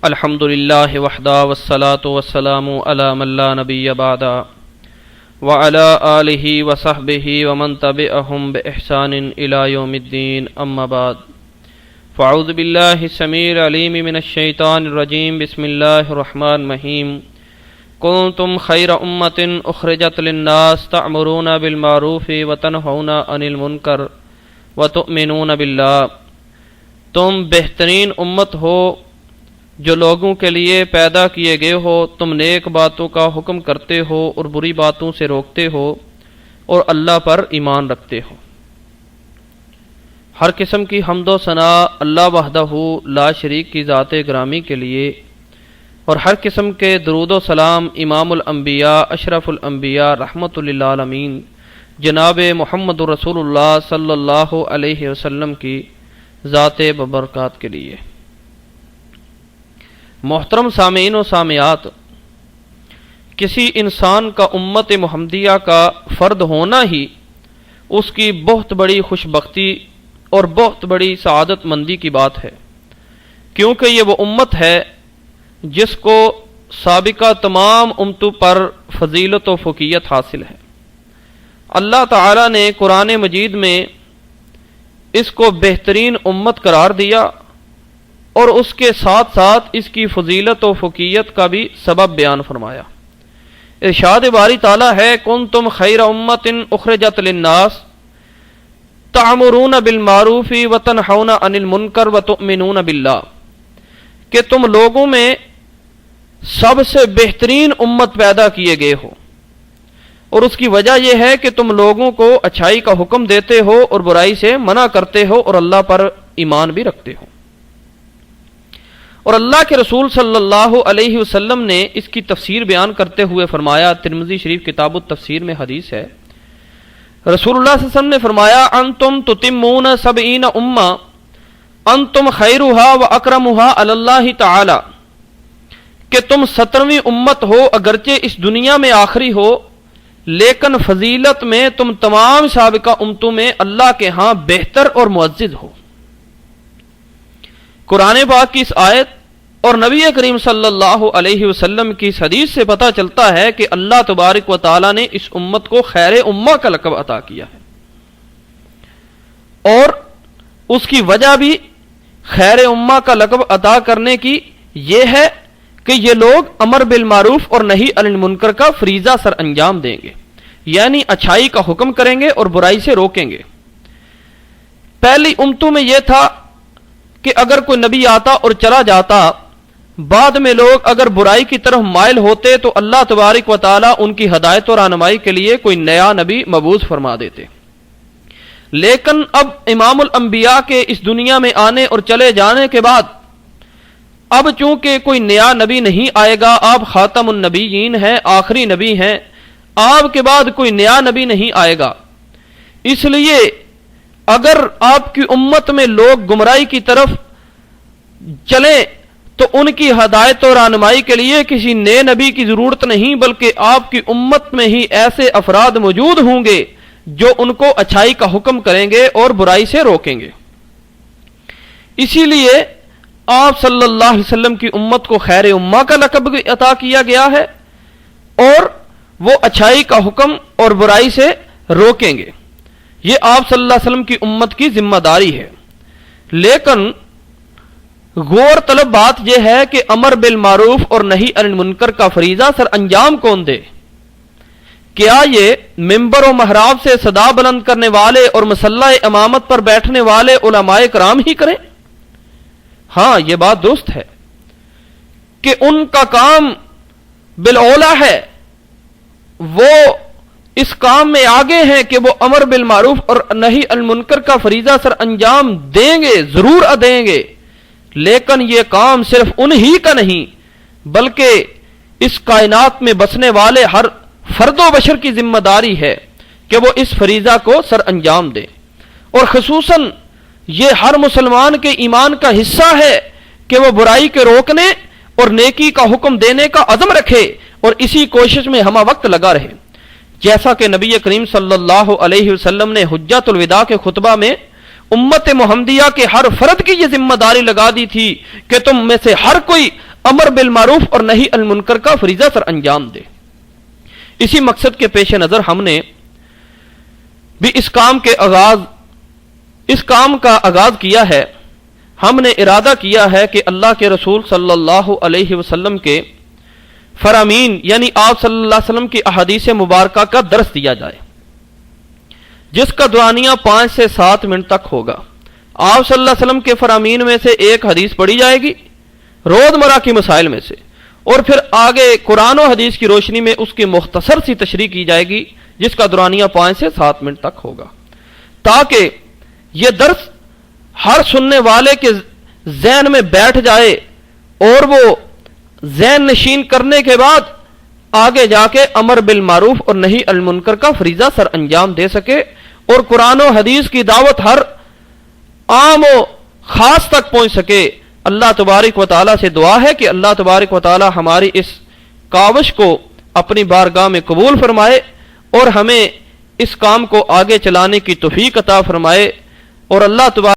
الحمد للہ وحدہ والصلاة والسلام علی من لا نبی بعدہ وعلی آلہ وصحبہ ومن تبعہم بإحسان الی یوم الدین اما بعد فاعوذ باللہ السمیع العلیم من الشیطان الرجیم بسم اللہ الرحمن الرحیم کنتم خیر امۃ اخرجت للناس تأمرون بالمعروف وتنہون عن المنکر وتؤمنون باللہ، تم بہترین امت ہو جو لوگوں کے لیے پیدا کیے گئے ہو، تم نیک باتوں کا حکم کرتے ہو اور بری باتوں سے روکتے ہو اور اللہ پر ایمان رکھتے ہو۔ ہر قسم کی حمد و ثناء اللہ وحدہ لا شریک کی ذات گرامی کے لیے، اور ہر قسم کے درود و سلام امام الانبیاء اشرف الانبیاء رحمت للعالمین جناب محمد رسول اللہ صلی اللہ علیہ وسلم کی ذات ببرکات کے لیے۔ محترم سامعین و سامعات، کسی انسان کا امت محمدیہ کا فرد ہونا ہی اس کی بہت بڑی خوش بختی اور بہت بڑی سعادت مندی کی بات ہے، کیونکہ یہ وہ امت ہے جس کو سابقہ تمام امتوں پر فضیلت و فوقیت حاصل ہے۔ اللہ تعالی نے قرآن مجید میں اس کو بہترین امت قرار دیا اور اس کے ساتھ ساتھ اس کی فضیلت و فوقیت کا بھی سبب بیان فرمایا۔ ارشاد باری تعالی ہے، کنتم خیر امۃ اخرجت للناس تأمرون بالمعروف وتنہون عن المنکر وتؤمنون باللہ، کہ تم لوگوں میں سب سے بہترین امت پیدا کیے گئے ہو، اور اس کی وجہ یہ ہے کہ تم لوگوں کو اچھائی کا حکم دیتے ہو اور برائی سے منع کرتے ہو اور اللہ پر ایمان بھی رکھتے ہو۔ اور اللہ کے رسول صلی اللہ علیہ وسلم نے اس کی تفسیر بیان کرتے ہوئے فرمایا، ترمذی شریف کتاب التفسیر میں حدیث ہے، رسول اللہ صلی اللہ علیہ وسلم نے فرمایا، انتم تتمون 70 امہ انتم خیرھا واکرمھا علی اللہ تعالی، کہ تم 17ویں امت ہو، اگرچہ اس دنیا میں آخری ہو لیکن فضیلت میں تم تمام سابقہ امتوں میں اللہ کے ہاں بہتر اور معزز ہو۔ قرآن پاک کی اس آیت اور نبی کریم صلی اللہ علیہ وسلم کی اس حدیث سے پتہ چلتا ہے کہ اللہ تبارک و تعالی نے اس امت کو خیر امہ کا لقب عطا کیا ہے، اور اس کی وجہ بھی خیر امہ کا لقب عطا کرنے کی یہ ہے کہ یہ لوگ امر بالمعروف اور نہی عن المنکر کا فریضہ سر انجام دیں گے، یعنی اچھائی کا حکم کریں گے اور برائی سے روکیں گے۔ پہلی امتوں میں یہ تھا کہ اگر کوئی نبی آتا اور چلا جاتا، بعد میں لوگ اگر برائی کی طرف مائل ہوتے تو اللہ تبارک و تعالی ان کی ہدایت اور رہنمائی کے لیے کوئی نیا نبی مبعوث فرما دیتے۔ لیکن اب امام الانبیاء کے اس دنیا میں آنے اور چلے جانے کے بعد اب چونکہ کوئی نیا نبی نہیں آئے گا، آپ خاتم النبیین ہیں، آخری نبی ہیں، آپ کے بعد کوئی نیا نبی نہیں آئے گا، اس لیے اگر آپ کی امت میں لوگ گمراہی کی طرف چلیں تو ان کی ہدایت و رہنمائی کے لیے کسی نئے نبی کی ضرورت نہیں، بلکہ آپ کی امت میں ہی ایسے افراد موجود ہوں گے جو ان کو اچھائی کا حکم کریں گے اور برائی سے روکیں گے۔ اسی لیے آپ صلی اللہ علیہ وسلم کی امت کو خیر امہ کا لقب عطا کیا گیا ہے، اور وہ اچھائی کا حکم اور برائی سے روکیں گے۔ یہ آپ صلی اللہ علیہ وسلم کی امت کی ذمہ داری ہے۔ لیکن غور طلب بات یہ ہے کہ امر بالمعروف اور نہی عن المنکر کا فریضہ سر انجام کون دے؟ کیا یہ ممبر و محراب سے صدا بلند کرنے والے اور مصلی امامت پر بیٹھنے والے علماء کرام ہی کریں؟ ہاں، یہ بات درست ہے کہ ان کا کام بالاولیٰ ہے، وہ اس کام میں آگے ہیں کہ وہ امر بالمعروف اور نہی عن المنکر کا فریضہ سر انجام دیں گے، ضرور دیں گے، لیکن یہ کام صرف انہی کا نہیں بلکہ اس کائنات میں بسنے والے ہر فرد و بشر کی ذمہ داری ہے کہ وہ اس فریضہ کو سر انجام دے، اور خصوصاً یہ ہر مسلمان کے ایمان کا حصہ ہے کہ وہ برائی کے روکنے اور نیکی کا حکم دینے کا عزم رکھے اور اسی کوشش میں ہمہ وقت لگا رہے، جیسا کہ نبی کریم صلی اللہ علیہ وسلم نے حجۃ الوداع کے خطبہ میں امت محمدیہ کے ہر فرد کی یہ ذمہ داری لگا دی تھی کہ تم میں سے ہر کوئی امر بالمعروف اور نہی عن المنکر کا فریضہ سر انجام دے۔ اسی مقصد کے پیش نظر ہم نے بھی اس کام کا آغاز کیا ہے۔ ہم نے ارادہ کیا ہے کہ اللہ کے رسول صلی اللہ علیہ وسلم کے فرامین یعنی آپ صلی اللہ علیہ وسلم کی احادیث مبارکہ کا درس دیا جائے، جس کا دورانیہ 5 سے 7 منٹ تک ہوگا۔ آپ صلی اللہ علیہ وسلم کے فرامین میں سے ایک حدیث پڑھی جائے گی روزمرہ کی مسائل میں سے، اور پھر آگے قرآن و حدیث کی روشنی میں اس کی مختصر سی تشریح کی جائے گی، جس کا دورانیہ 5 سے 7 منٹ تک ہوگا، تاکہ یہ درس ہر سننے والے کے ذہن میں بیٹھ جائے اور وہ ذہن نشین کرنے کے بعد آگے جا کے امر بالمعروف اور نہی عن المنکر کا فریضہ سر انجام دے سکے، اور قرآن و حدیث کی دعوت ہر عام و خاص تک پہنچ سکے۔ اللہ تبارک و تعالیٰ سے دعا ہے کہ اللہ تبارک و تعالیٰ ہماری اس کاوش کو اپنی بارگاہ میں قبول فرمائے اور ہمیں اس کام کو آگے چلانے کی توفیق عطا فرمائے، اور اللہ تبارک